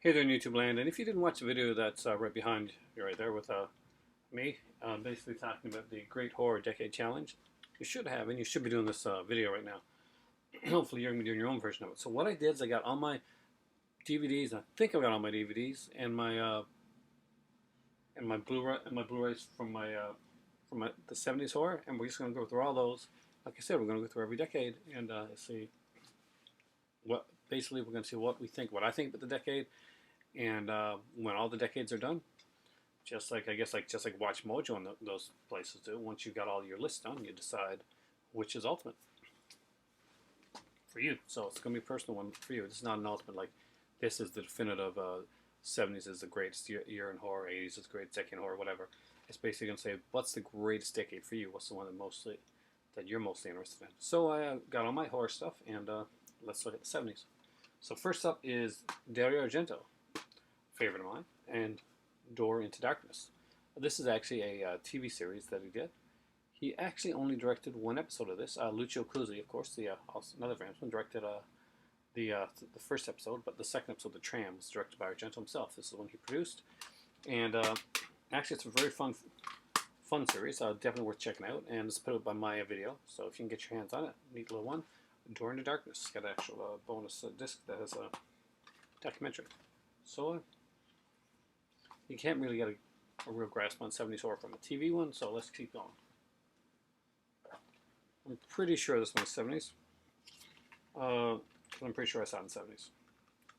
Hey there in YouTube land, and if you didn't watch the video that's right behind you right there with me, basically talking about the Great Horror Decade Challenge, you should have, and you should be doing this video right now. Hopefully you're going to be doing your own version of it. So what I did is I got all my DVDs, I think I got all my DVDs, and my Blu-rays from the 70s horror, and we're just going to go through all those. Like I said, we're going to go through every decade and see what, basically we're going to see what I think about the decade. And when all the decades are done, just like just like Watch Mojo and those places do, once you got all your lists done, you decide which is ultimate for you. So it's going to be a personal one for you. It's not an ultimate like this is the definitive. 70s is the greatest year in horror. 80s is the greatest decade in horror. Whatever. It's basically going to say what's the greatest decade for you. What's the one that you're mostly interested in. So I got all my horror stuff, and let's look at the 70s. So first up is Dario Argento, favorite of mine, and Door into Darkness. This is actually a TV series that he did. He actually only directed one episode of this. Lucio Cuzzi, of course, another Frenchman, directed the first episode, but the second episode, The Tram, was directed by Argento himself. This is the one he produced, and actually it's a very fun series. Definitely worth checking out, and it's put out by Maya Video, so if you can get your hands on it, neat little one. Door into Darkness. It's got an actual bonus disc that has a documentary. So you can't really get a real grasp on 70s horror from a TV one, so let's keep going. I'm pretty sure this one's 70s. I'm pretty sure I saw it in the 70s.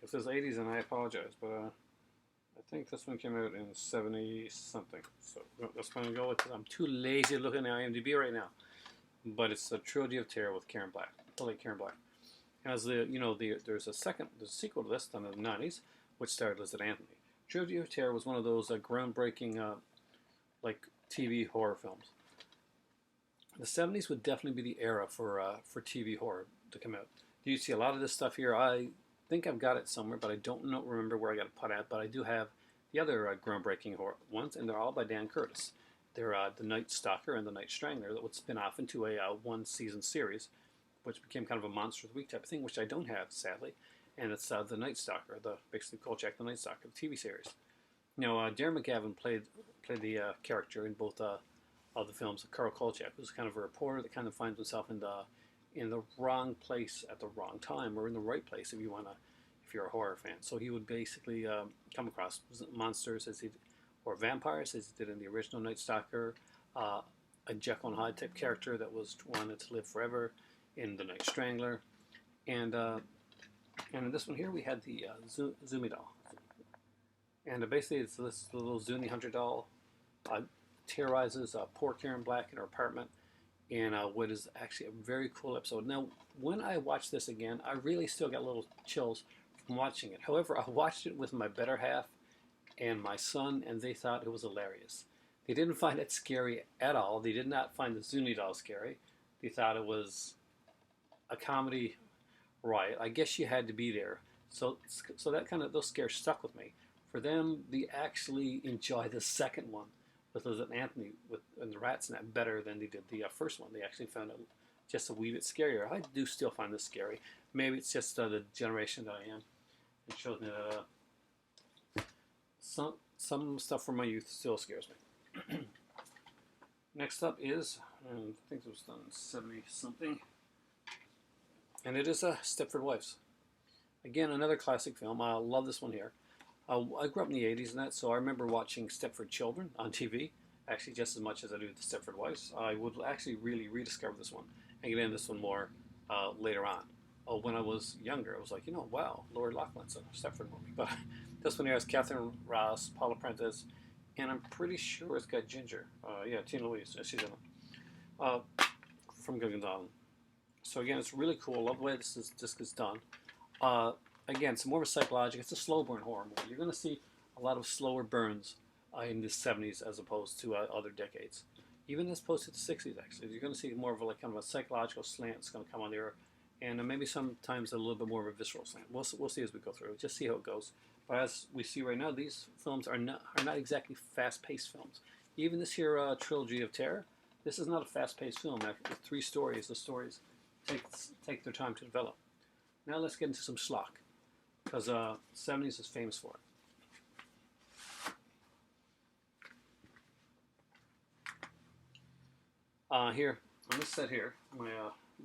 If there's 80s, then I apologize, but I think this one came out in 70-something. So that's what I'm going to go with. I'm too lazy to look at IMDb right now. But it's a Trilogy of Terror with Karen Black. I like Karen Black. And as there's a sequel to this done in the 90s, which starred Elizabeth Anthony. Trilogy of Terror was one of those groundbreaking like TV horror films. The 70s would definitely be the era for TV horror to come out. You see a lot of this stuff here. I think I've got it somewhere, but I don't remember where I got it put at. But I do have the other groundbreaking horror ones, and they're all by Dan Curtis. They're The Night Stalker and The Night Strangler that would spin off into a one-season series, which became kind of a Monster of the Week type of thing, which I don't have, sadly. And it's The Night Stalker, basically Kolchak the Night Stalker, the TV series. Darren McGavin played the character in both of the films of Carl Kolchak, who's kind of a reporter that kind of finds himself in the wrong place at the wrong time, or in the right place if you're a horror fan. So he would basically come across monsters or vampires as he did in the original Night Stalker, a Jekyll and Hyde type character that wanted to live forever in The Night Strangler, and in this one here we had the Zuni doll, and basically it's this little Zuni hunter doll terrorizes poor Karen Black in her apartment in what is actually a very cool episode. Now, when I watched this again, I really still got little chills from watching it. However, I watched it with my better half and my son, and they thought it was hilarious. They didn't find it scary at all. They did not find the Zuni doll scary. They thought it was a comedy riot. I guess you had to be there. So that those scares stuck with me. For them, they actually enjoy the second one with Elizabeth Anthony and the rats in that better than they did the first one. They actually found it just a wee bit scarier. I do still find this scary. Maybe it's just the generation that I am. It shows me that some stuff from my youth still scares me. Next up is, I think it was done in 70-something, and it is Stepford Wives. Again, another classic film. I love this one here. I grew up in the 80s and that, so I remember watching Stepford Children on TV, actually just as much as I do the Stepford Wives. I would actually really rediscover this one and get into this one more later on. When I was younger, I was like, wow, Lord Loughlin's a Stepford movie. But this one here has Catherine Ross, Paula Prentice, and I'm pretty sure it's got Ginger. Tina Louise, she's in it. From Gilligan's Island. So again, it's really cool. I love the way this is done. Again, it's more of a psychological. It's a slow burn horror movie. You're going to see a lot of slower burns in the 70s as opposed to other decades. Even as opposed to the 60s, actually. You're going to see more of kind of a psychological slant that's going to come on there. And maybe sometimes a little bit more of a visceral slant. We'll see as we go through. Just see how it goes. But as we see right now, these films are not exactly fast-paced films. Even this here Trilogy of Terror, this is not a fast-paced film. After 3 stories, the stories take their time to develop. Now let's get into some schlock. because 70s is famous for it. Here, on this set here, my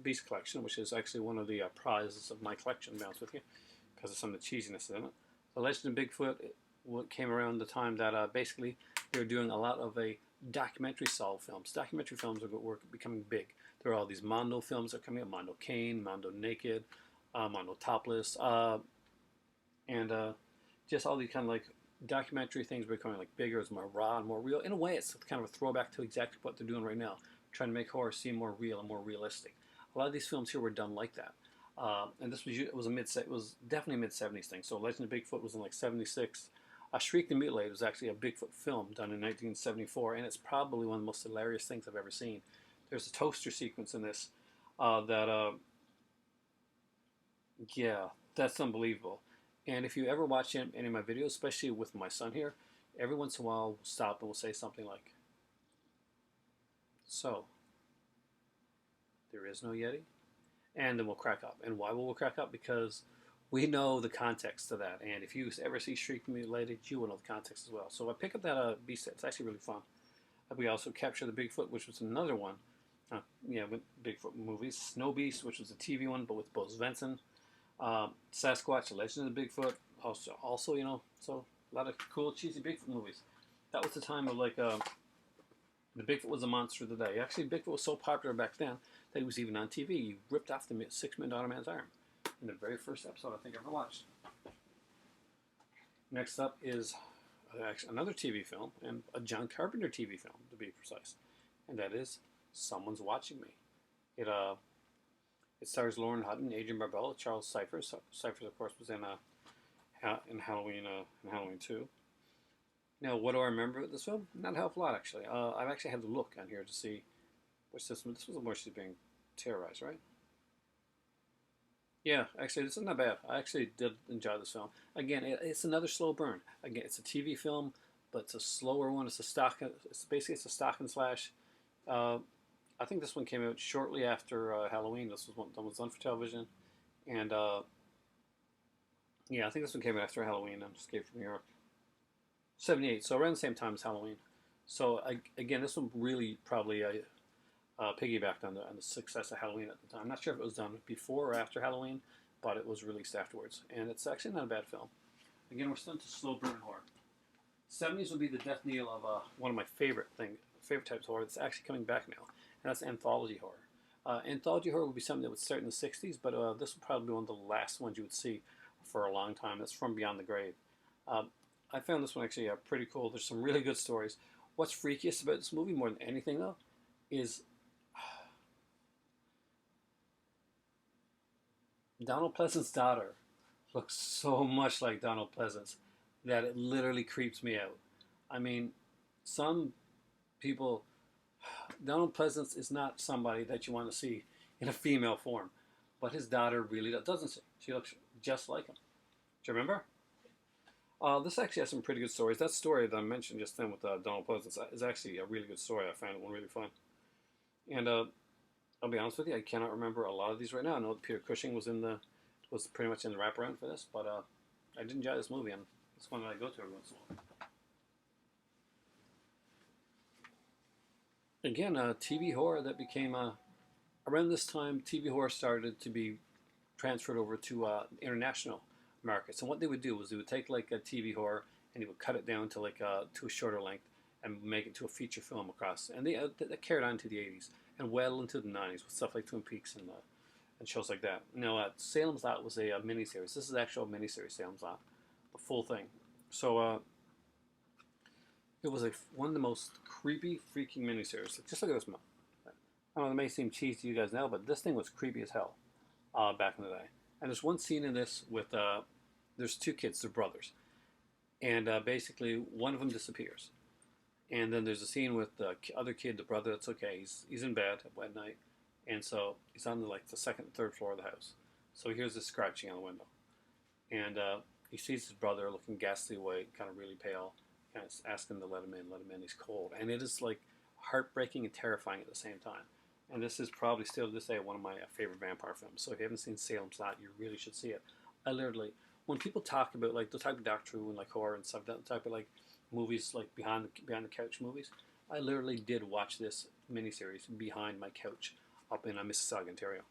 Beast collection, which is actually one of the prizes of my collection, to be honest with you, because of some of the cheesiness in it. The Legend of Bigfoot came around the time that basically they were doing a lot of documentary style films. Documentary films were becoming big. There are all these Mondo films that are coming up, Mondo Cane, Mondo Naked, Mondo Topless, and just all these kind of like documentary things becoming like bigger, it's more raw and more real. In a way, it's kind of a throwback to exactly what they're doing right now, trying to make horror seem more real and more realistic. A lot of these films here were done like that. And this was definitely a mid-70s thing. So Legend of Bigfoot was in like 76. Shriek the Mutilated was actually a Bigfoot film done in 1974, and it's probably one of the most hilarious things I've ever seen. There's a toaster sequence in this yeah, that's unbelievable. And if you ever watch any of my videos, especially with my son here, every once in a while we'll stop and we'll say something like, "So, there is no Yeti?" And then we'll crack up. And why will we crack up? Because we know the context to that. And if you ever see Shriek the Mutilated, you will know the context as well. So I pick up that beast. It's actually really fun. We also capture the Bigfoot, which was another one. With Bigfoot movies. Snow Beast, which was a TV one, but with Bo Svensson. Sasquatch, The Legend of the Bigfoot. Also, so a lot of cool, cheesy Bigfoot movies. That was the time of like the Bigfoot was a monster of the day. Actually, Bigfoot was so popular back then that he was even on TV. He ripped off the $6 Million Man's arm in the very first episode I think I ever watched. Next up is another TV film, and a John Carpenter TV film, to be precise, and that is Someone's Watching Me. It stars Lauren Hutton, Adrian Barbell, Charles Cyphers. Cyphers, of course, was in Halloween 2. Now, what do I remember of this film? Not a hell of a lot, actually. I've actually had to look on here to see what's this one. This was where she's being terrorized, right? Yeah, actually, this is not bad. I actually did enjoy this film. Again, it's another slow burn. Again, it's a TV film, but it's a slower one. It's basically a stock and slash. I think this one came out shortly after Halloween. This was one that was done for television, and I think this one came out after Halloween and Escape from New York. 78, so around the same time as Halloween. So again, this one really probably piggybacked on the success of Halloween at the time. I'm not sure if it was done before or after Halloween, but it was released afterwards, and it's actually not a bad film. Again, we're still into slow burn horror. 70s would be the death knell of one of my favorite types of horror that's actually coming back now, and that's anthology horror. Anthology horror would be something that would start in the 60s, but this would probably be one of the last ones you would see for a long time. That's From Beyond the Grave. I found this one actually pretty cool. There's some really good stories. What's freakiest about this movie more than anything, though, is Donald Pleasant's daughter looks so much like Donald Pleasance that it literally creeps me out. I mean, some people, Donald Pleasance is not somebody that you want to see in a female form, but his daughter really doesn't. She looks just like him. Do you remember? This actually has some pretty good stories. That story that I mentioned just then with Donald Pleasance is actually a really good story. I found it one really fun. And I'll be honest with you, I cannot remember a lot of these right now. I know that Peter Cushing was pretty much in the wraparound for this, but I did enjoy this movie, and it's one that I go to every once in a while. Again, TV horror that became around this time. TV horror started to be transferred over to international markets. And what they would do was they would take like a TV horror and they would cut it down to like to a shorter length and make it to a feature film across. And they carried on to the 80s and well into the 90s with stuff like Twin Peaks and shows like that. Now, Salem's Lot was a miniseries. This is actual miniseries, Salem's Lot, the full thing. So it was one of the most creepy, freaking miniseries. Like, just look at this. I don't know, it may seem cheesy to you guys now, but this thing was creepy as hell back in the day. And there's one scene in this with, there's two kids, they're brothers. And basically, one of them disappears. And then there's a scene with the other kid, the brother, that's okay. He's in bed at night. And so he's on the second and third floor of the house. So he hears this scratching on the window. And he sees his brother looking ghastly white, kind of really pale. And it's asking to let him in. He's cold. And it is like heartbreaking and terrifying at the same time. And this is probably still to this day one of my favorite vampire films. So if you haven't seen Salem's Lot, you really should see it. I literally when people talk about like the type of Doctor Who and like horror and stuff, that type of like movies like behind the couch movies, I literally did watch this miniseries behind my couch up in Mississauga, Ontario.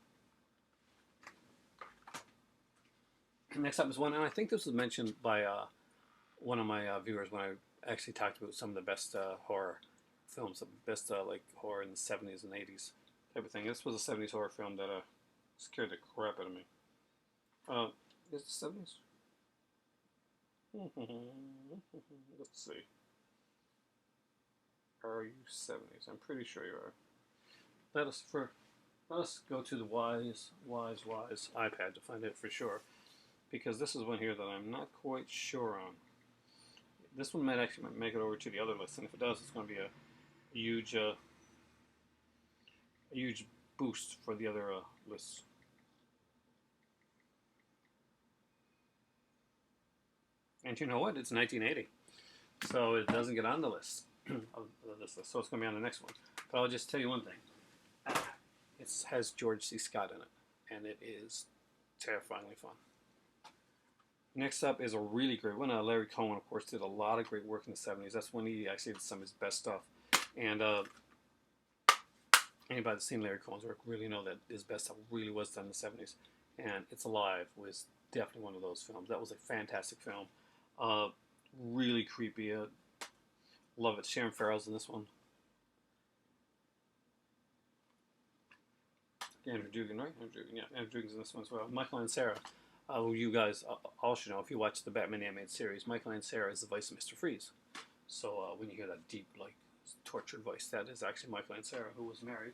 Next up is one, and I think this was mentioned by one of my viewers when I actually talked about some of the best horror films, the best like horror in the 70s and 80s type of thing. This was a 70s horror film that scared the crap out of me. Is it 70s? Let's see. Are you 70s? I'm pretty sure you are. Let us go to the wise iPad to find it for sure, because this is one here that I'm not quite sure on. This one might actually make it over to the other list, and if it does, it's going to be a huge boost for the other lists. And you know what? It's 1980, so it doesn't get on the list of this list. So it's going to be on the next one. But I'll just tell you one thing: it has George C. Scott in it, and it is terrifyingly fun. Next up is a really great one. Larry Cohen, of course, did a lot of great work in the 70s. That's when he actually did some of his best stuff. And anybody that's seen Larry Cohen's work really know that his best stuff really was done in the 70s. And It's Alive was definitely one of those films. That was a fantastic film. Really creepy. Love it. Sharon Farrell's in this one. Andrew Dugan, right? Andrew Dugan's in this one as well. Michael Ansara, who you guys all should know if you watch the Batman animated series. Michael Ansara is the voice of Mr. Freeze. So when you hear that deep, like, tortured voice, that is actually Michael Ansara, who was married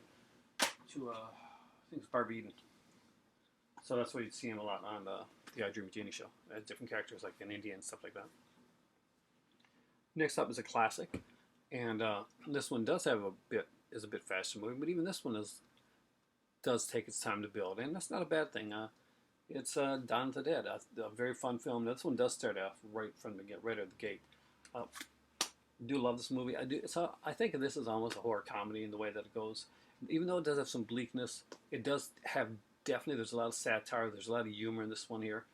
to, I think it's Barbara Eden. So that's why you'd see him a lot on the I Dream of Jeannie show. Different characters like an Indian and stuff like that. Next up is a classic, and this one does have is a bit faster moving, but even this one does take its time to build, and that's not a bad thing. It's Dawn of the Dead, a very fun film. This one does start off right out of the gate. I do love this movie. I do. So I think of this as almost a horror comedy in the way that it goes. Even though it does have some bleakness, it does have definitely. There's a lot of satire. There's a lot of humor in this one here,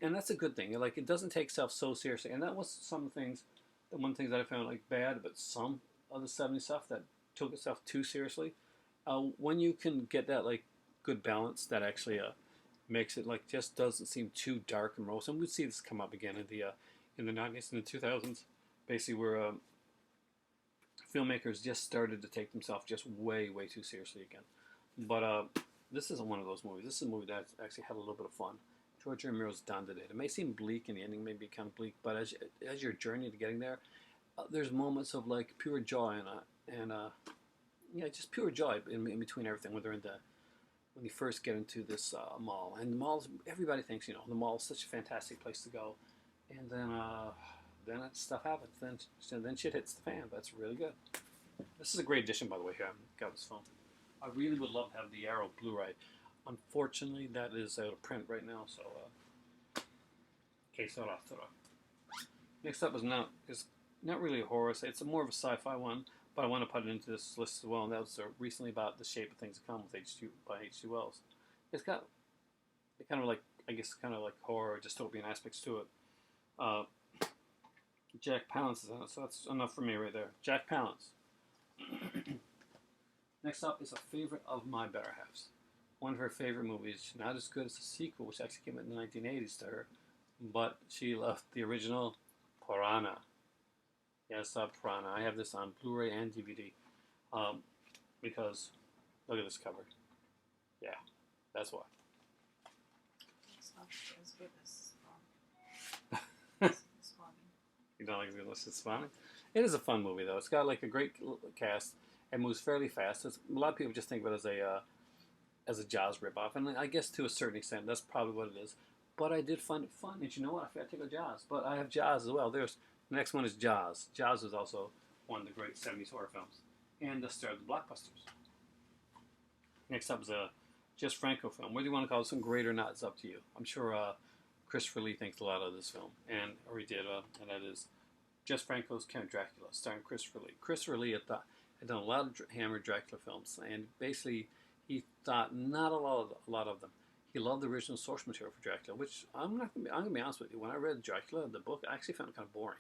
and that's a good thing. Like, it doesn't take itself so seriously, and that was some things. The one thing that I found like bad about some of the 70s stuff that took itself too seriously. When you can get that like good balance, that actually makes it like just doesn't seem too dark and morose. And we'd see this come up again in the 90s and the 2000s, basically where filmmakers just started to take themselves just way too seriously again. But this isn't one of those movies. This is a movie that actually had a little bit of fun. George Romero's Dawn of the Dead. It may seem bleak, and the ending may be kind of bleak, but as your journey to getting there, there's moments of like pure joy and just pure joy in between everything. When you first get into this mall, and the malls, everybody thinks the mall is such a fantastic place to go, and then stuff happens. Then shit hits the fan. But it's really good. This is a great addition, by the way. Here, I've got this phone. I really would love to have the Arrow Blu-ray. Unfortunately, that is out of print right now. So, next up is not really a horror. It's more of a sci-fi one, but I want to put it into this list as well. And that was recently about The Shape of Things to Come with by H.G. Wells. It's got kind of like horror, dystopian aspects to it. Jack Palance is in it, so that's enough for me right there. Jack Palance. Next up is a favorite of my better halves. One of her favorite movies, not as good as the sequel, which actually came out in the 1980s to her, but she loved the original Piranha. Yes, Piranha. I have this on Blu-ray and DVD because look at this cover. Yeah, that's why. It's not as good as Spawning. You don't like as good as Spawning? It is a fun movie, though. It's got like a great cast. It moves fairly fast. A lot of people just think of it as a Jaws ripoff, and I guess to a certain extent that's probably what it is. But I did find it fun. And you know what? I forgot to take a Jaws, but I have Jaws as well. The next one is Jaws. Jaws is also one of the great 70s horror films, and the star of the blockbusters. Next up is a Jess Franco film. Whether you want to call it some great or not, it's up to you. I'm sure Christopher Lee thinks a lot of this film, or he did, and that is Jess Franco's Count Dracula, starring Christopher Lee. Christopher Lee had done a lot of Hammer Dracula films, and basically he thought not a lot of them. he loved the original source material for Dracula, which I'm gonna be honest with you. When I read Dracula, the book, I actually found it kind of boring.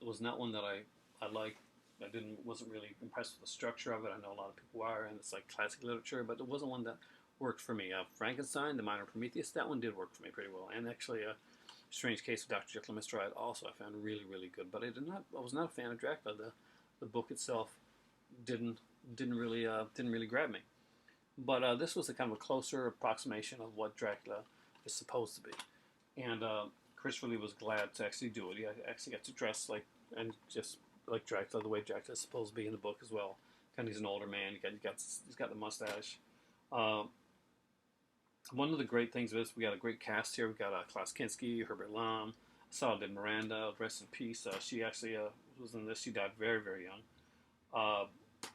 It was not one that I liked. Wasn't really impressed with the structure of it. I know a lot of people are, and it's like classic literature, but it wasn't one that worked for me. Frankenstein, The Minor Prometheus, that one did work for me pretty well, and actually, Strange Case of Dr. Jekyll and Mr. Hyde also I found really really good. But I was not a fan of Dracula. The book itself didn't didn't really grab me. But this was a kind of a closer approximation of what Dracula is supposed to be, and Chris really was glad to actually do it. He actually got to dress like and just like Dracula, the way Dracula is supposed to be in the book as well. Kind of he's an older man. He's got the mustache. Uh, One of the great things is we got a great cast here. We got Klaus Kinski, Herbert Lom, Soledad Miranda, rest in peace. She actually was in this. She died very very young. Uh,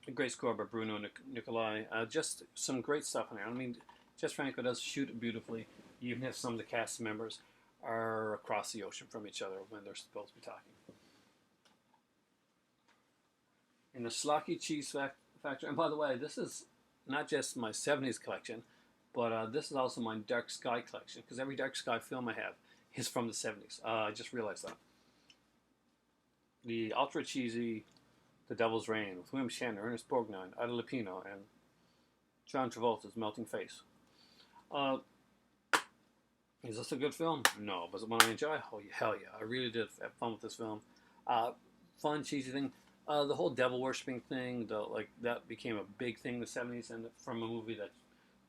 a great score by Bruno Nicolai. Just some great stuff in there. I mean, Jess Franco does shoot it beautifully, even if some of the cast members are across the ocean from each other when they're supposed to be talking. In the Schlocky Cheese Factory, and by the way, this is not just my 70s collection, but this is also my Dark Sky collection, because every Dark Sky film I have is from the 70s. I just realized that. The ultra cheesy The Devil's Rain with William Shatner, Ernest Borgnine, Ida Lupino, and John Travolta's Melting Face. Uh, is this a good film? No. Was it one I enjoy? Oh, hell yeah. I really did have fun with this film. Fun, cheesy thing. The whole devil worshipping thing, that became a big thing in the 70s, and from a movie that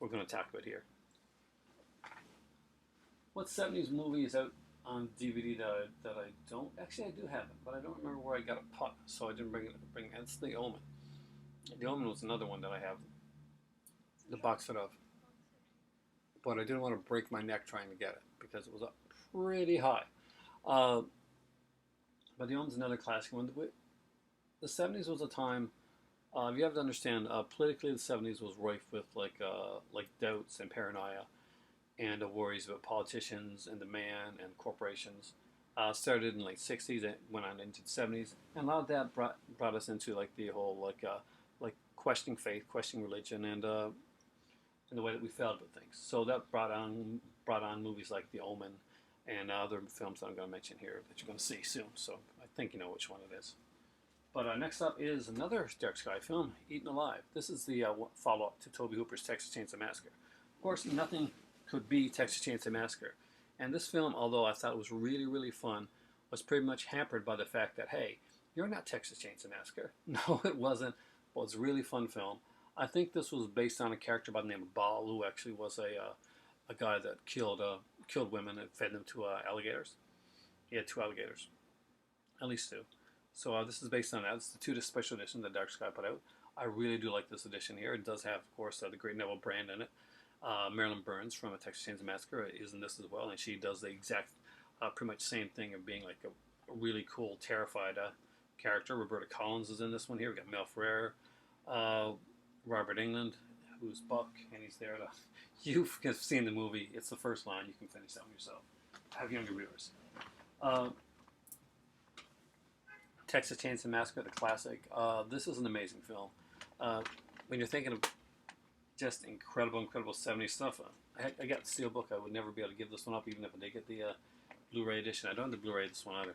we're going to talk about here. What 70s movie is out on DVD that I don't... Actually, I do have it, but I don't remember where I got it put, so I didn't bring it. It's The Omen. The Omen was another one that I have the box set of. But I didn't want to break my neck trying to get it, because it was up pretty high. But The Omen's another classic one. The 70s was a time... you have to understand, politically the 70s was rife with like doubts and paranoia, and worries about politicians and the man and corporations. Started in the late 60s and went on into the 70s, and a lot of that brought us into like the whole like questioning faith, questioning religion, and the way that we felt about things. So that brought on movies like The Omen and other films that I'm going to mention here that you're going to see soon. So I think you know which one it is. But next up is another Dark Sky film, Eaten Alive. This is the follow-up to Tobe Hooper's Texas Chainsaw Massacre. Of course, nothing could be Texas Chainsaw Massacre. And this film, although I thought it was really, really fun, was pretty much hampered by the fact that, hey, you're not Texas Chainsaw Massacre. No, it wasn't. But it was a really fun film. I think this was based on a character by the name of Baal, who actually was a guy that killed women and fed them to alligators. He had 2 alligators, at least 2. So this is based on that. It's the 2 special edition that Dark Sky put out. I really do like this edition here. It does have, of course, the great Neville Brand in it. Marilyn Burns from A Texas Chainsaw Massacre is in this as well, and she does the exact, pretty much same thing of being like a really cool, terrified character. Roberta Collins is in this one here. We got Mel Ferrer, Robert Englund, who's Buck, and he's there to... You've seen the movie. It's the first line. You can finish that one yourself. Have younger viewers. Texas Chainsaw Massacre, the classic. This is an amazing film. When you're thinking of just incredible 70s stuff, I got the Steelbook. I would never be able to give this one up, even if I did get the Blu-ray edition. I don't have the Blu-ray of this one either.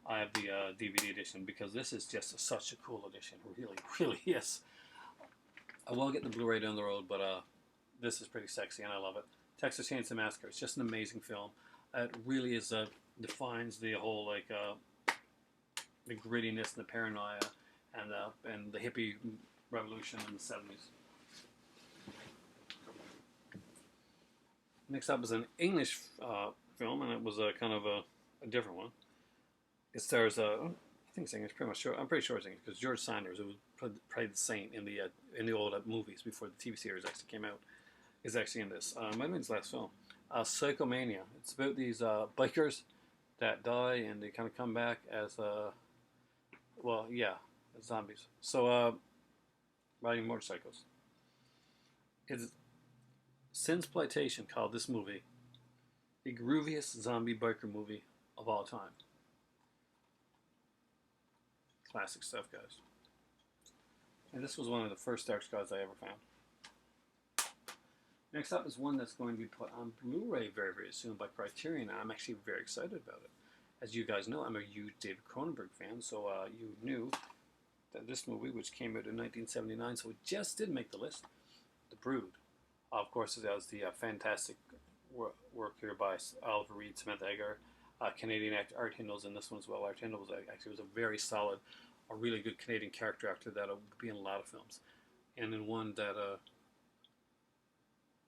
I have the DVD edition, because this is just such a cool edition. It really, really is. I will get the Blu-ray down the road, but this is pretty sexy, and I love it. Texas Chainsaw Massacre. It's just an amazing film. It really is defines the whole the grittiness and the paranoia and the hippie revolution in the 70s. Next up is an English film, and it was a kind of a different one. It stars I think it's English, pretty much sure. I'm pretty sure it's English, because George Sanders, who played the Saint in the old movies before the TV series actually came out, is actually in this. Might have been his last film. Psychomania. It's about these bikers that die, and they kind of come back as as zombies. So riding motorcycles. It's Sinsploitation called this movie the grooviest zombie biker movie of all time. Classic stuff, guys. And this was one of the first Dark Skies I ever found. Next up is one that's going to be put on Blu-ray very, very soon by Criterion. I'm actually very excited about it. As you guys know, I'm a huge David Cronenberg fan, so you knew that this movie, which came out in 1979, so it just did make the list, The Brood. Of course, it has the fantastic work here by Oliver Reed, Samantha Eggar, Canadian actor Art Hindle's in this one as well. Art Hindle was a very solid, a really good Canadian character actor that would be in a lot of films, and in one that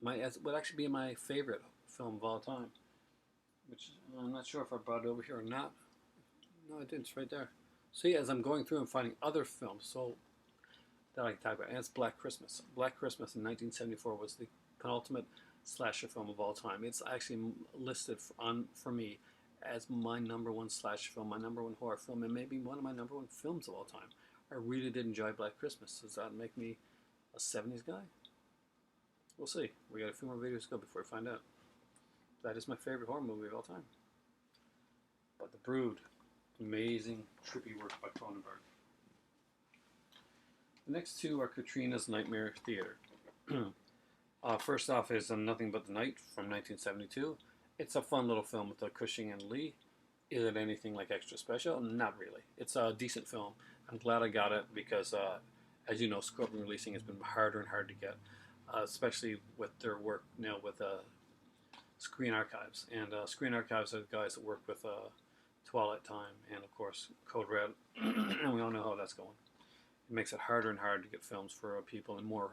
would actually be my favorite film of all time, which I'm not sure if I brought it over here or not. No, I didn't. It's right there. So yeah, as I'm going through and finding other films, so that I can talk about, and it's Black Christmas. Black Christmas in 1974 was the penultimate slasher film of all time. It's actually listed for me as my number one slasher film, my number one horror film, and maybe one of my number one films of all time. I really did enjoy Black Christmas. Does that make me a 70s guy? We'll see. We got a few more videos to go before we find out. That is my favorite horror movie of all time. But The Brood, amazing, trippy work by Cronenberg. The next two are Katrina's Nightmare Theater. First off is Nothing But the Night from 1972. It's a fun little film with Cushing and Lee. Is it anything like extra special? Not really. It's a decent film. I'm glad I got it because, as you know, scrubbing releasing has been harder and harder to get, especially with their work now with Screen Archives. And Screen Archives are the guys that work with Twilight Time and, of course, Code Red. And we all know how that's going. It makes it harder and harder to get films for people and more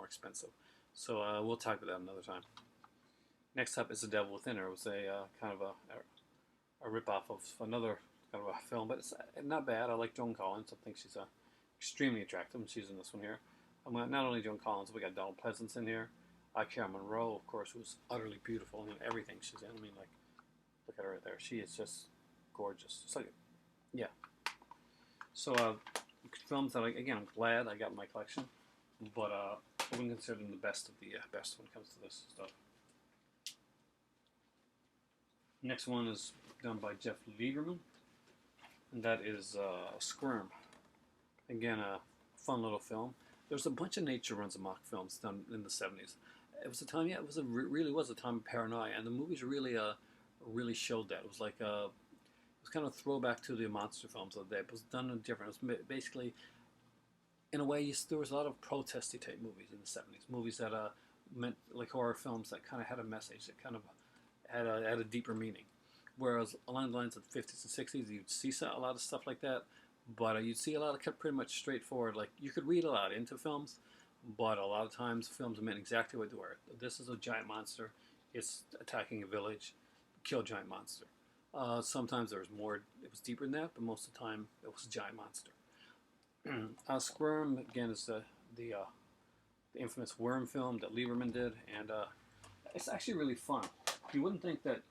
expensive. So we'll talk about that another time. Next up is The Devil Within Her. It was a kind of a rip-off of another kind of a film, but it's not bad. I like Joan Collins. I think she's extremely attractive, and she's in this one here. Not only Joan Collins, we got Donald Pleasance in here. Karen Monroe, of course, who's utterly beautiful in everything she's in. I mean, like, look at her right there. She is just gorgeous. It's like, yeah. So, films that, again, I'm glad I got in my collection, but I wouldn't consider them the best of the best when it comes to this stuff. Next one is done by Jeff Lieberman, and that is Squirm. Again, a fun little film. There's a bunch of nature runs amok films done in the 70s. It was a time, yeah, really was a time of paranoia, and the movies really showed that. It was like it was kind of a throwback to the monster films of the day. It was done different. It was basically, in a way, there was a lot of protesty type movies in the 70s. Movies that meant like horror films that kind of had a message that kind of had a deeper meaning. Whereas along the lines of the 50s and 60s, you'd see a lot of stuff like that, but you'd see a lot of pretty much straightforward. Like, you could read a lot into films, but a lot of times films meant exactly what they were. This is a giant monster. It's attacking a village. Kill giant monster. Sometimes there was more. It was deeper than that, but most of the time it was a giant monster. Squirm, again, is the infamous worm film that Lieberman did, and it's actually really fun. You wouldn't think that,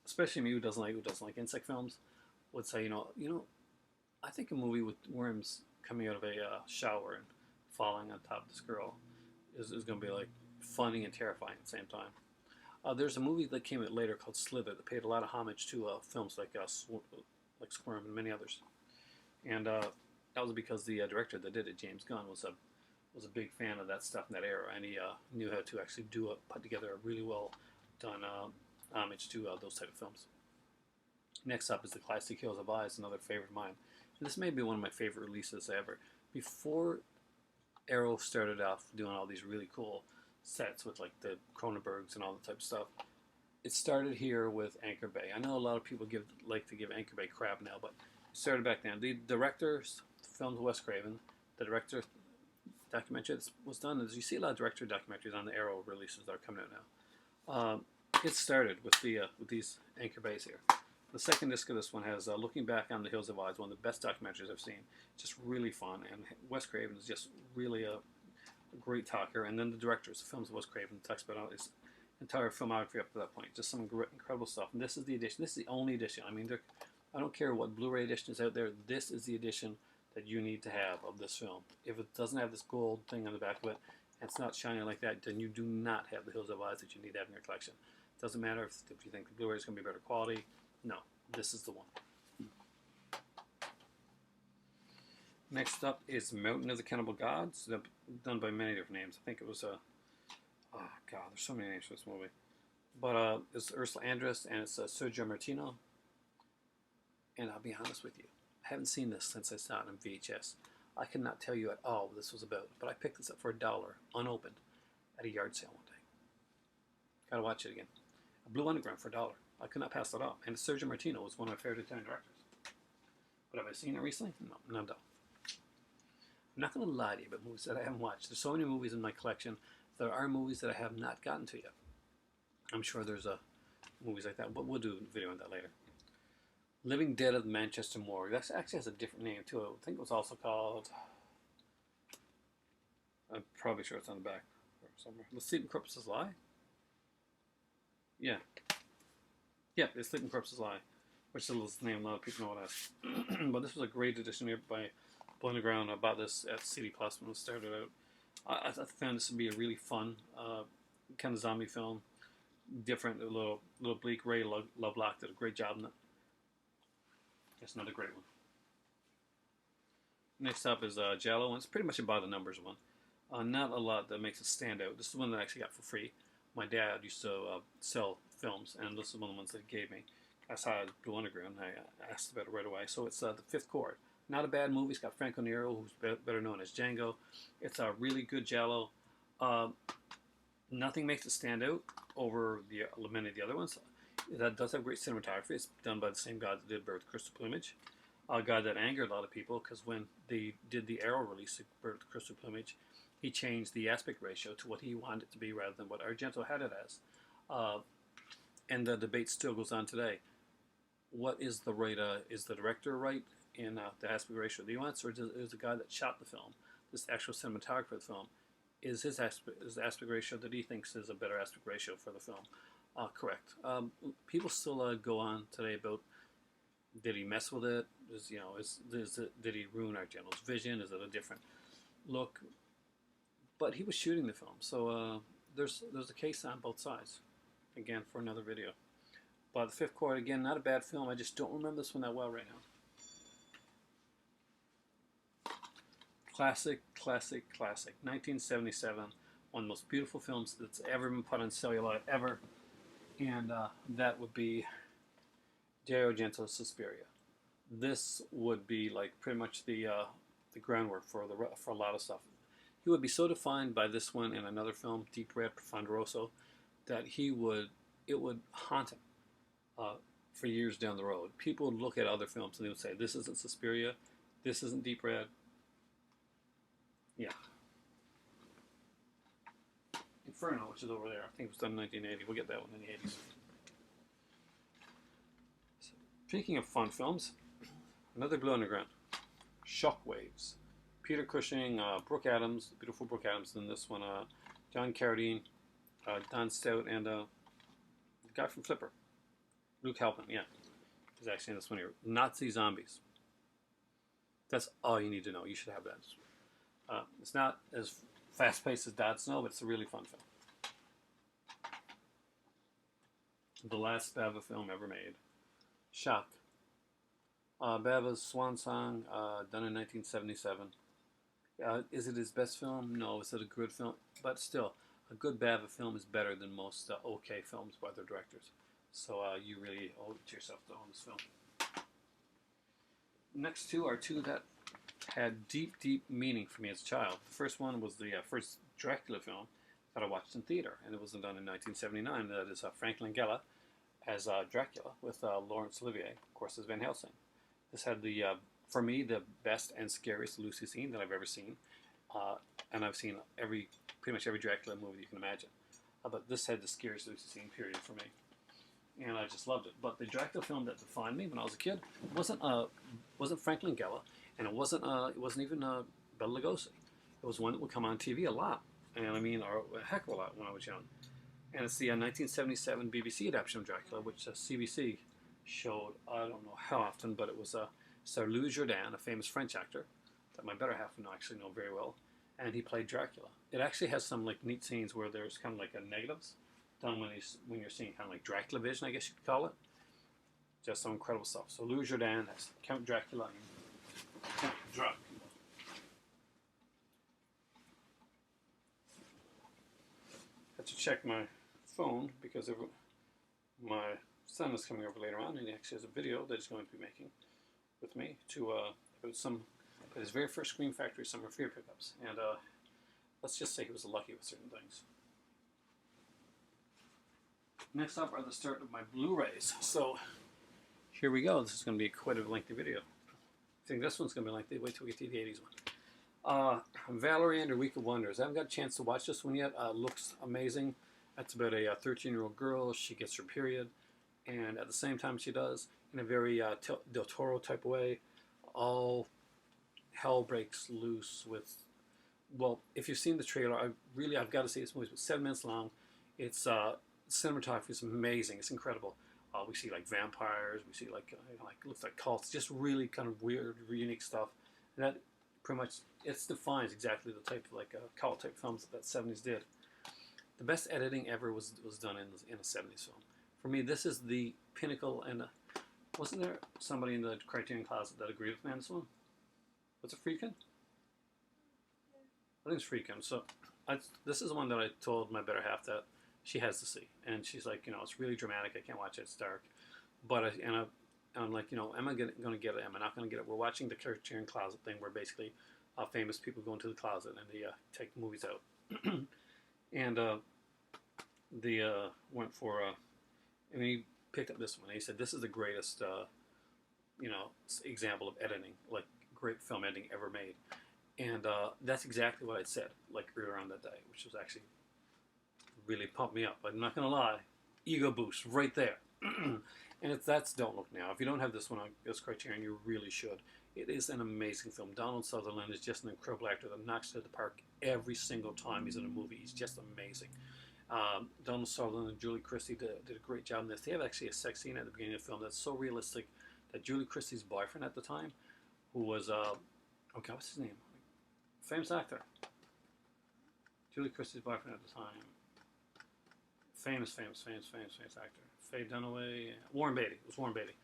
especially me who doesn't like insect films, would say, you know, I think a movie with worms coming out of a shower and falling on top of this girl is going to be like funny and terrifying at the same time. There's a movie that came out later called Slither that paid a lot of homage to films like Squirm and many others, and that was because the director that did it, James Gunn, was a big fan of that stuff in that era, and he knew how to actually put together a really well done homage to those type of films. Next up is The Classic Hills of Eyes, another favorite of mine. And this may be one of my favorite releases ever. Before Arrow started off doing all these really cool sets with like the Cronenbergs and all that type of stuff, it started here with Anchor Bay. I know a lot of people like to give Anchor Bay crap now, but it started back then. The director's filmed Wes Craven. The director documentary that was done is, you see a lot of director documentaries on the Arrow releases that are coming out now. It started with these Anchor Bays here. The second disc of this one has Looking Back on the Hills of Eyes, one of the best documentaries I've seen. Just really fun, and Wes Craven is just really a great talker. And then the directors, the films of Wes Craven, talks about his entire filmography up to that point. Just some incredible stuff. And this is the edition. This is the only edition. I mean, I don't care what Blu-ray edition is out there. This is the edition that you need to have of this film. If it doesn't have this gold thing on the back of it, and it's not shining like that, then you do not have the Hills of Eyes that you need to have in your collection. It doesn't matter if you think the Blu-ray is going to be better quality. No, this is the one. Next up is Mountain of the Cannibal Gods, done by many different names. I think it was Oh God, there's so many names for this movie. But it's Ursula Andress and it's Sergio Martino. And I'll be honest with you, I haven't seen this since I saw it on VHS. I cannot tell you at all what this was about, but I picked this up for $1, unopened, at a yard sale one day. Gotta watch it again. Blue Underground for $1. I could not pass that up. And Sergio Martino was one of my favorite Italian directors. But have I seen it recently? No, not at all. I'm not going to lie to you about movies that I haven't watched. There's so many movies in my collection. There are movies that I have not gotten to yet. I'm sure there's movies like that, but we'll do a video on that later. Living Dead of the Manchester Morgue. That actually has a different name too. I think it was also called... I'm probably sure it's on the back or somewhere. The Sleeping Corpses Lie? Yeah. Yeah, The Sleeping Corpses Lie, which is the name a lot of people know it as. But this was a great edition here by Blue Underground. I bought this at CD Plus when it started out. I found this to be a really fun kind of zombie film. Different, a little bleak. Ray Lovelock did a great job in it. That's another great one. Next up is Giallo, and it's pretty much about the numbers one. Not a lot that makes it stand out. This is one that I actually got for free. My dad used to sell films, and this is one of the ones that he gave me. I saw it Blue Underground, and I asked about it right away. So it's The Fifth Chord. Not a bad movie. It's got Franco Nero, who's better known as Django. It's a really good Giallo. Nothing makes it stand out over many of the other ones. That does have great cinematography. It's done by the same guy that did Bird with Crystal Plumage. A guy that angered a lot of people because when they did the Arrow release of Bird with Crystal Plumage, he changed the aspect ratio to what he wanted it to be rather than what Argento had it as. And the debate still goes on today. What is the right? Is the director right in the aspect ratio that he wants, or is the guy that shot the film, this actual cinematographer of the film, is the aspect ratio that he thinks is a better aspect ratio for the film? Correct. People still go on today about did he mess with it? Did he ruin Argento's vision? Is it a different look? But he was shooting the film, so there's a case on both sides. Again, for another video. But The Fifth Chord, again, not a bad film. I just don't remember this one that well right now. Classic. 1977. One of the most beautiful films that's ever been put on celluloid, ever. And that would be Dario Argento's Suspiria. This would be like pretty much the groundwork for a lot of stuff. He would be so defined by this one and another film, Deep Red, Profondo Rosso, that it would haunt him for years down the road. People would look at other films and they would say, this isn't Suspiria, this isn't Deep Red. Yeah. Inferno, which is over there. I think it was done in 1980. We'll get that one in the 80s. Speaking of fun films, another Blue Underground. Shockwaves. Peter Cushing, Brooke Adams, beautiful Brooke Adams in this one. John Carradine, Don Stout, and the guy from Flipper. Luke Halpin, yeah. He's actually in this one here. Nazi Zombies. That's all you need to know. You should have that. It's not as fast-paced as Dad Snow, but it's a really fun film. The last Bava film ever made. Shock. Bava's swan song, done in 1977. Is it his best film? No. Is it a good film? But still, a good Bava film is better than most okay films by their directors. So you really owe it to yourself to own this film. Next two are two that had deep, deep meaning for me as a child. The first one was the first Dracula film that I watched in theater, and it was done in 1979. That is Frank Langella as Dracula with Laurence Olivier, of course, as Van Helsing. This had for me, the best and scariest Lucy scene that I've ever seen, and I've seen pretty much every Dracula movie you can imagine. But this had the scariest Lucy scene, period, for me, and I just loved it. But the Dracula film that defined me when I was a kid wasn't Frank Langella, and it wasn't even Bela Lugosi. It was one that would come on TV a lot, and I mean, or a heck of a lot when I was young. And it's the 1977 BBC adaptation of Dracula, which CBC showed, I don't know how often, but it was Sir Louis Jourdan, a famous French actor that my better half would actually know very well, and he played Dracula. It actually has some like neat scenes where there's kind of like a negatives done when you're seeing kind of like Dracula vision, I guess you could call it. Just some incredible stuff. So Louis Jourdan has Count Dracula and Count Dracula. had to check my phone because my son is coming over later on, and he actually has a video that he's going to be making with me about his very first Scream Factory summer fear pickups. And let's just say he was lucky with certain things. Next up are the start of my Blu-rays. So here we go. This is going to be quite a lengthy video. I think this one's going to be lengthy. Wait till we get to the 80s one. Valerie and her Week of Wonders. I haven't got a chance to watch this one yet. Looks amazing. It's about a 13-year-old girl. She gets her period, and at the same time she does, in a very Del Toro type way, all hell breaks loose with, well, if you've seen the trailer, I've got to say this movie. It's 7 minutes long. It's cinematography is amazing. It's incredible. We see like vampires. We see like looks like cults. Just really kind of weird, unique stuff. And that pretty much it defines exactly the type of like cult type films that 70s did. The best editing ever was done in a 70s film. For me, this is the pinnacle. And wasn't there somebody in the Criterion Closet that agreed with me on this one? Was it Friedkin? I think it's Friedkin. So this is the one that I told my better half that she has to see, and she's like, it's really dramatic. I can't watch it. It's dark. But I'm like, am I going to get it? Am I not going to get it? We're watching the Criterion Closet thing, where basically famous people go into the closet and they take movies out. And they went for, and he picked up this one. And he said, this is the greatest, example of editing, like great film editing ever made. And that's exactly what I said, like earlier on that day, which was actually really pumped me up. I'm not going to lie, ego boost right there. And that's Don't Look Now. If you don't have this one on this Criterion, you really should. It is an amazing film. Donald Sutherland is just an incredible actor that knocks it out of the park every single time he's in a movie. He's just amazing. Donald Sutherland and Julie Christie did a great job in this. They have actually a sex scene at the beginning of the film that's so realistic that Julie Christie's boyfriend at the time, who was, what's his name? Famous actor. Julie Christie's boyfriend at the time. Famous actor. Faye Dunaway. Warren Beatty. It was Warren Beatty.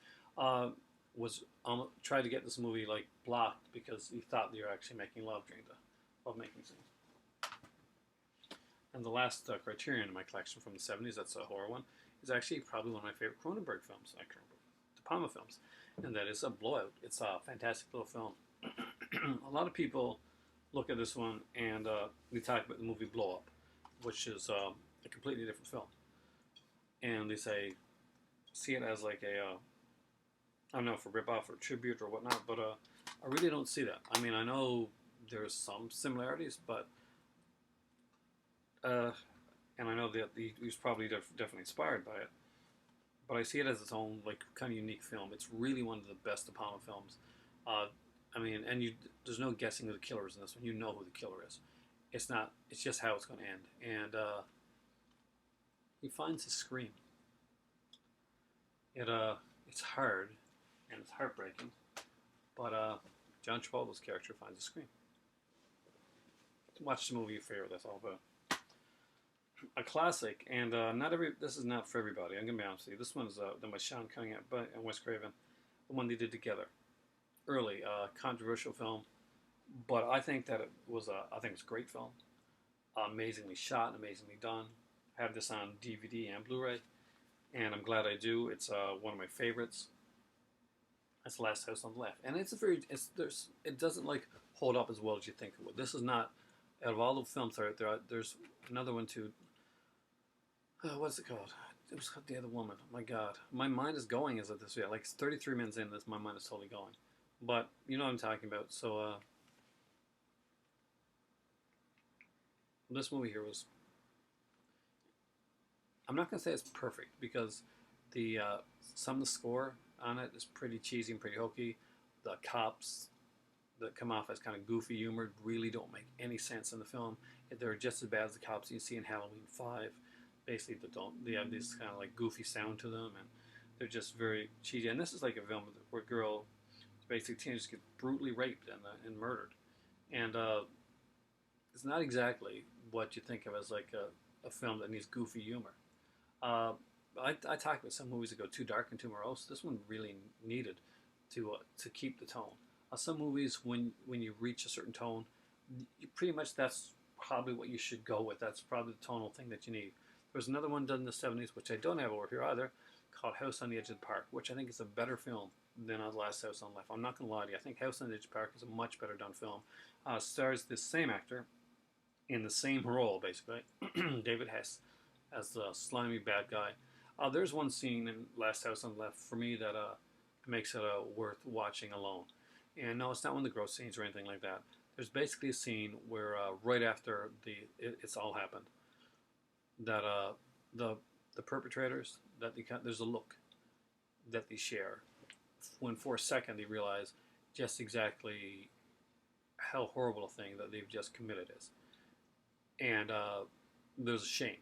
Tried to get this movie blocked because he thought they were actually making love during the lovemaking scene. And the last Criterion in my collection from the 70s, that's a horror one, is actually probably one of my favorite Cronenberg films, De Palma films, and that is a Blowout. It's a fantastic little film. A lot of people look at this one and we talk about the movie Blow Up, which is a completely different film. And they see it as like a, I don't know, for rip-off or tribute or whatnot, but I really don't see that. I mean, I know there's some similarities, but, and I know that he was probably definitely inspired by it, but I see it as its own, kind of unique film. It's really one of the best De Palma films. I mean, and there's no guessing who the killer is in this one. You know who the killer is. It's just how it's going to end. And he finds his scream. It's hard, and it's heartbreaking, but John Travolta's character finds a scream. Watch the movie your favorite, that's all about. A classic, and this is not for everybody, I'm going to be honest with you. This one's done by Sean Cunningham and Wes Craven, the one they did together. Early, controversial film, but I think that it was a great film. Amazingly shot, amazingly done. I have this on DVD and Blu-ray, and I'm glad I do. It's one of my favorites. That's Last House on the Left, and it doesn't hold up as well as you think it would. This is not, out of all the films out there, there's another one too. What's it called? It was called The Other Woman. Oh my God, my mind is going as of this video. 33 minutes in this, my mind is totally going. But you know what I'm talking about. So this movie here was, I'm not going to say it's perfect because some of the score on it is pretty cheesy and pretty hokey. The cops that come off as kind of goofy humor really don't make any sense in the film. They're just as bad as the cops you see in Halloween 5. Basically, they have this kind of goofy sound to them, and they're just very cheesy. And this is like a film where a girl, basically teenagers, get brutally raped and murdered. And it's not exactly what you think of as a film that needs goofy humor. I talked about some movies that go too dark and too morose. This one really needed to keep the tone. Some movies, when you reach a certain tone, you pretty much that's probably what you should go with. That's probably the tonal thing that you need. There's another one done in the 70s, which I don't have over here either, called House on the Edge of the Park, which I think is a better film than The Last House on Left. I'm not going to lie to you. I think House on the Edge of the Park is a much better done film. Stars this same actor in the same role, basically, David Hess, as the slimy bad guy. There's one scene in Last House on the Left for me that makes it worth watching alone. And no, it's not one of the gross scenes or anything like that. There's basically a scene where right after it's all happened, that the perpetrators, there's a look that they share when for a second they realize just exactly how horrible a thing that they've just committed is. And there's a shame.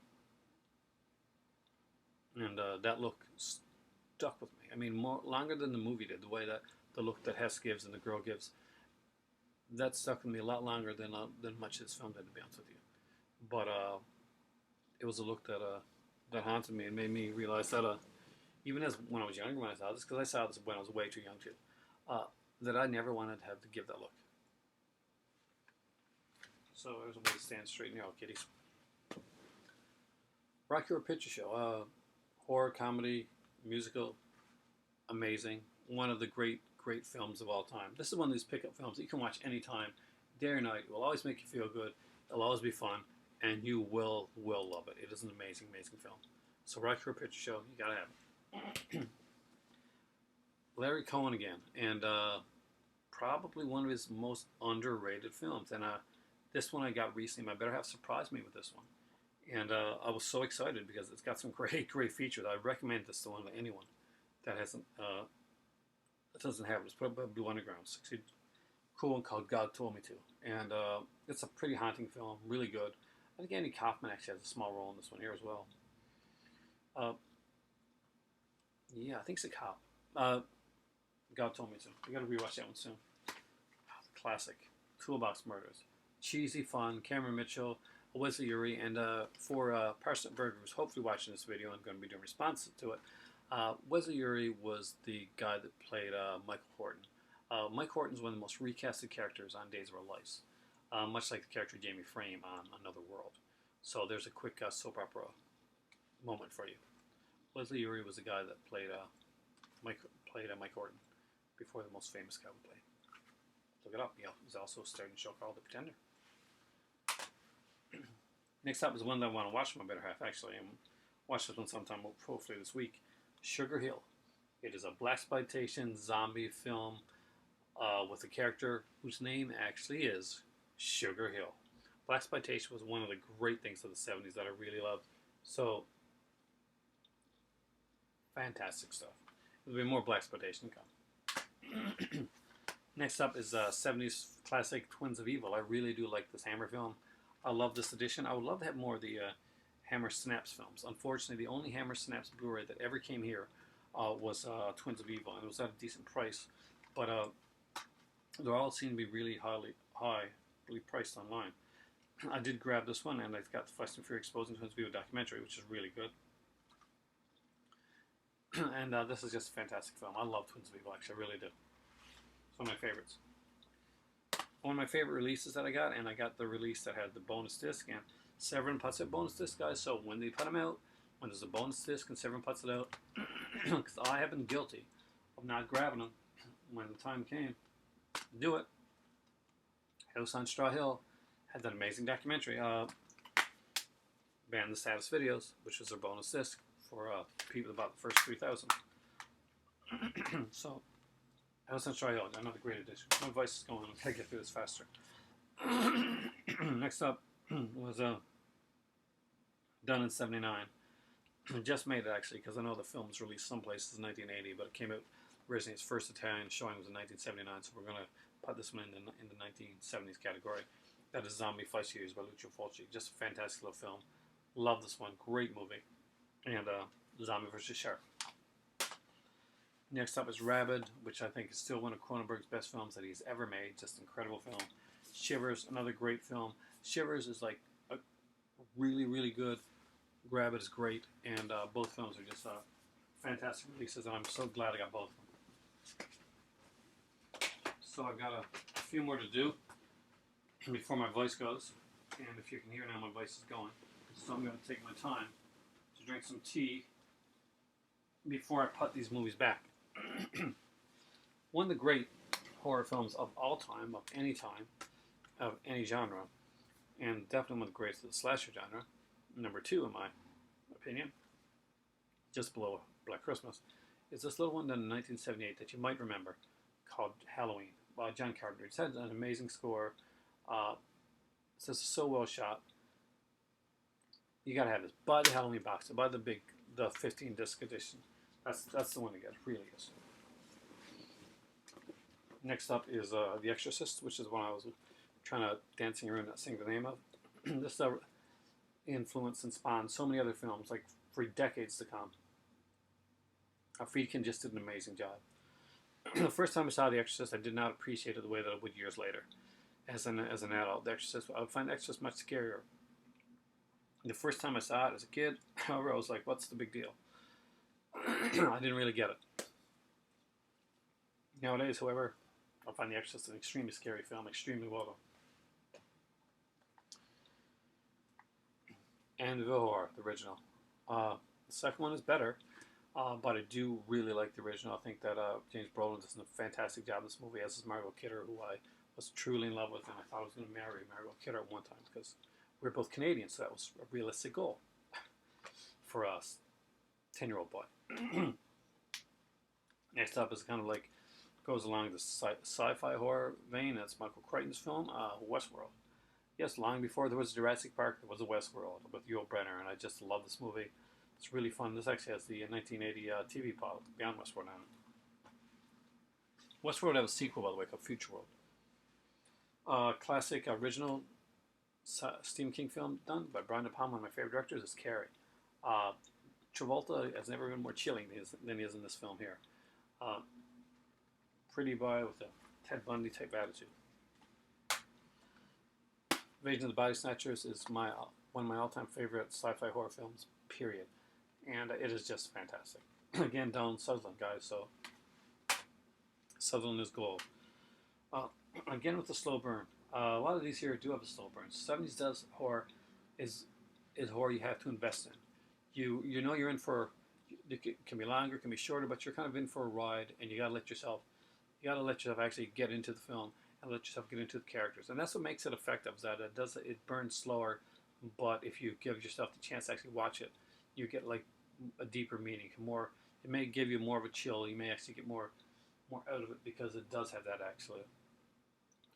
And that look stuck with me. I mean, longer than the movie did, the way that the look that Hess gives and the girl gives, that stuck with me a lot longer than much of this film did, to be honest with you. But it was a look that haunted me and made me realize that even as when I was younger, when I saw this, because I saw this when I was way too young too, that I never wanted to have to give that look. So there's a way to stand straight now, kiddies. Rocky Horror Picture Show, horror, comedy, musical, amazing. One of the great films of all time. This is one of these pickup films that you can watch anytime, day or night. It will always make you feel good. It'll always be fun, and you will love it. It is an amazing film. So Rocky Horror Picture Show, you gotta have it. Larry Cohen again, and probably one of his most underrated films. And this one I got recently. My better half surprised me with this one, and I was so excited because it's got some great features. I recommend this to anyone that hasn't. It doesn't have it. It's put up by Blue Underground. It's a cool one called God Told Me To. And it's a pretty haunting film. Really good. I think Andy Kaufman actually has a small role in this one here as well. Yeah, I think it's a cop. God Told Me To. You got to rewatch that one soon. Classic. Toolbox Murders. Cheesy fun. Cameron Mitchell, Wesley Uri, and for Parsnip Berger, who's hopefully watching this video and going to be doing responses to it. Wesley Uri was the guy that played Michael Horton. Mike Horton's one of the most recasted characters on Days of Our Lives, much like the character Jamie Frame on Another World. So there's a quick soap opera moment for you. Wesley Uri was the guy that played Mike Horton before the most famous guy would play. Look it up. Yeah, he's also starring in a show called The Pretender. Next up is one that I want to watch with my better half, actually. I'm watch this one sometime, hopefully this week. Sugar Hill. It is a blaxploitation zombie film with a character whose name actually is Sugar Hill. Blaxploitation was one of the great things of the 70s that I really loved. So, fantastic stuff. There'll be more blaxploitation to come. Next up is 70s classic Twins of Evil. I really do like this Hammer film. I love this edition. I would love to have more of the Hammer Snaps films. Unfortunately, the only Hammer Snaps Blu-ray that ever came here was Twins of Evil, and it was at a decent price. But they all seem to be really highly priced online. I did grab this one, and I've got the Fast and Furious Exposing Twins of Evil documentary, which is really good. And this is just a fantastic film. I love Twins of Evil, actually, I really do. It's one of my favorites. One of my favorite releases that I got, and I got the release that had the bonus disc, and Severin puts out bonus disc, guys, so when they put them out, when there's a bonus disc and Severin puts it out, because I have been guilty of not grabbing them when the time came to do it. House on Straw Hill had that amazing documentary, Band the Saddest Videos, which was their bonus disc for people that bought the first 3,000. So, House on Straw Hill, another great edition. My voice is going on. I gotta get through this faster. Next up was done in '79. Just made it actually because I know the film was released some places in 1980, but it came out originally its first Italian showing was in 1979. So we're gonna put this one in the 1970s category. That is Zombie Fight Series by Lucio Fulci. Just a fantastic little film. Love this one. Great movie. And Zombie vs. Shark. Next up is Rabid, which I think is still one of Cronenberg's best films that he's ever made. Just an incredible film. Shivers, another great film. Shivers is like a really good. Rabid is great, and both films are just fantastic releases, and I'm so glad I got both of them. So I've got a few more to do before my voice goes. And if you can hear now, my voice is going. So I'm going to take my time to drink some tea before I put these movies back. One of the great horror films of all time, of any genre, and definitely one of the greatest of the slasher genre, number 2 in my opinion, just below Black Christmas, is this little one done in 1978 that you might remember called Halloween by John Carpenter. It's had an amazing score. It's just so well shot. You gotta have this. Buy the Halloween box. Buy the 15 disc edition. That's the one to get. It really is. Next up is The Exorcist, which is one I was trying to dancing around not saying the name of. This influenced and spawned so many other films, like for decades to come. Friedkin just did an amazing job. The first time I saw The Exorcist, I did not appreciate it the way that I would years later. As an adult, The Exorcist, I would find The Exorcist much scarier. The first time I saw it as a kid, I was like, what's the big deal? I didn't really get it. Nowadays, however, I find The Exorcist an extremely scary film, extremely well done. And the Horror, the original. The second one is better, but I do really like the original. I think that James Brolin does a fantastic job in this movie, as is Margot Kidder, who I was truly in love with, and I thought I was going to marry Margot Kidder at one time, because we're both Canadian, so that was a realistic goal for us. 10-year-old boy. Next up is kind of like, goes along the sci-fi horror vein. That's Michael Crichton's film, Westworld. Yes, long before there was Jurassic Park, there was a Westworld with Yul Brynner, and I just love this movie. It's really fun. This actually has the 1980 TV pilot, Beyond Westworld, on it. Westworld had a sequel, by the way, called Future World. Classic original Stephen King film done by Brian De Palma, one of my favorite directors, is Carrie. Travolta has never been more chilling than he is in this film here. Pretty boy with a Ted Bundy type attitude. Invasion of the Body Snatchers is one of my all-time favorite sci-fi horror films, period. And it is just fantastic. Again, Donald Sutherland, guys, so Sutherland is gold. Again with the slow burn. A lot of these here do have a slow burn. 70s does horror is horror you have to invest in. You know you're in for, it can be longer, it can be shorter, but you're kind of in for a ride, and you gotta let yourself actually get into the film and let yourself get into the characters. And that's what makes it effective, is that it burns slower, but if you give yourself the chance to actually watch it, you get like a deeper meaning, it may give you more of a chill, you may actually get more out of it, because it does have that actually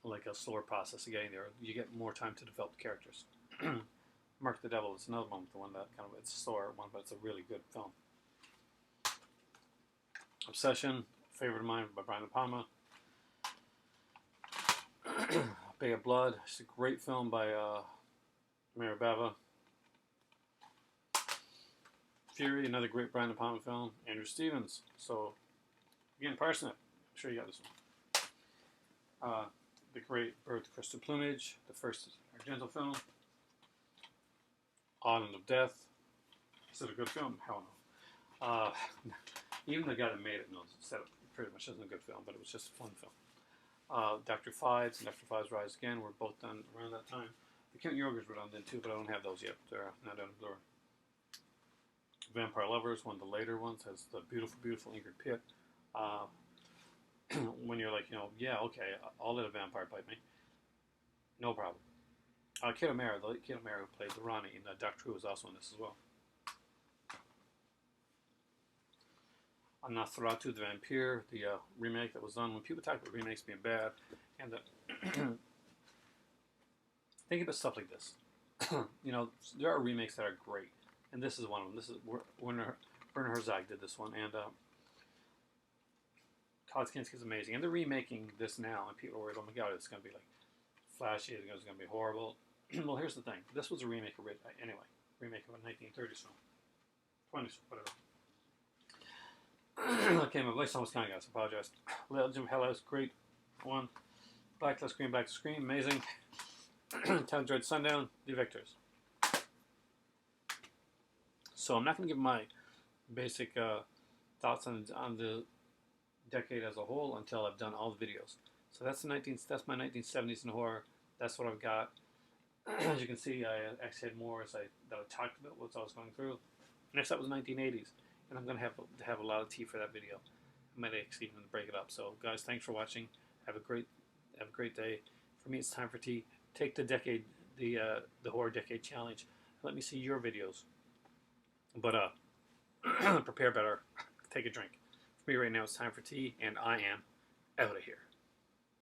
like a slower process of getting there. You get more time to develop the characters. Mark the Devil is another one, the one that kind of, it's a slower one, but it's a really good film. Obsession, favorite of mine, by Brian De Palma. Bay of Blood, it's a great film by Mary Bava. Fury, another great Brian De Palma film. Andrew Stevens. So, again, Parsnip. I'm sure you got this one. The Great Bird of Crystal Plumage, the first Argento film. Island of Death. Is it a good film? Hell no. Even the guy that made it knows it pretty much isn't a good film, but it was just a fun film. Dr. Fives and Dr. Fives Rise Again were both done around that time. The Count Yorgers were done then too, but I don't have those yet. They're not on Blu-ray. Vampire Lovers, one of the later ones, has the beautiful, beautiful Ingrid Pitt. When you're like, yeah, okay, I'll let a vampire bite me. No problem. Kate O'Mara, the late Kate O'Mara, who played the Ronnie in Doctor Who, is also in this as well. Nosferatu the Vampire, the remake that was done. When people talk about remakes being bad, and think about stuff like this. There are remakes that are great, and this is one of them. This is Werner Herzog did this one, and Todd Kinski is amazing. And they're remaking this now, and people are worried, oh my god, it's going to be like flashy, it's going to be horrible. Well, here's the thing. This was a remake of remake of a 1930s film. 20s, whatever. Okay, my voice almost kind of guys, I apologize. Legend of Hell House, great one. Blacklist Screen, Back to Screen, amazing. Town Dread Sundown, The Victors. So I'm not going to give my basic thoughts on the decade as a whole until I've done all the videos. So that's my 1970s in horror. That's what I've got. As you can see, I actually had more that I talked about what I was going through. Next up was 1980s, and I'm gonna have a lot of tea for that video. I might actually even break it up. So, guys, thanks for watching. Have a great day. For me, it's time for tea. Take the horror decade challenge. Let me see your videos. But prepare better. Take a drink. For me right now, it's time for tea, and I am out of here.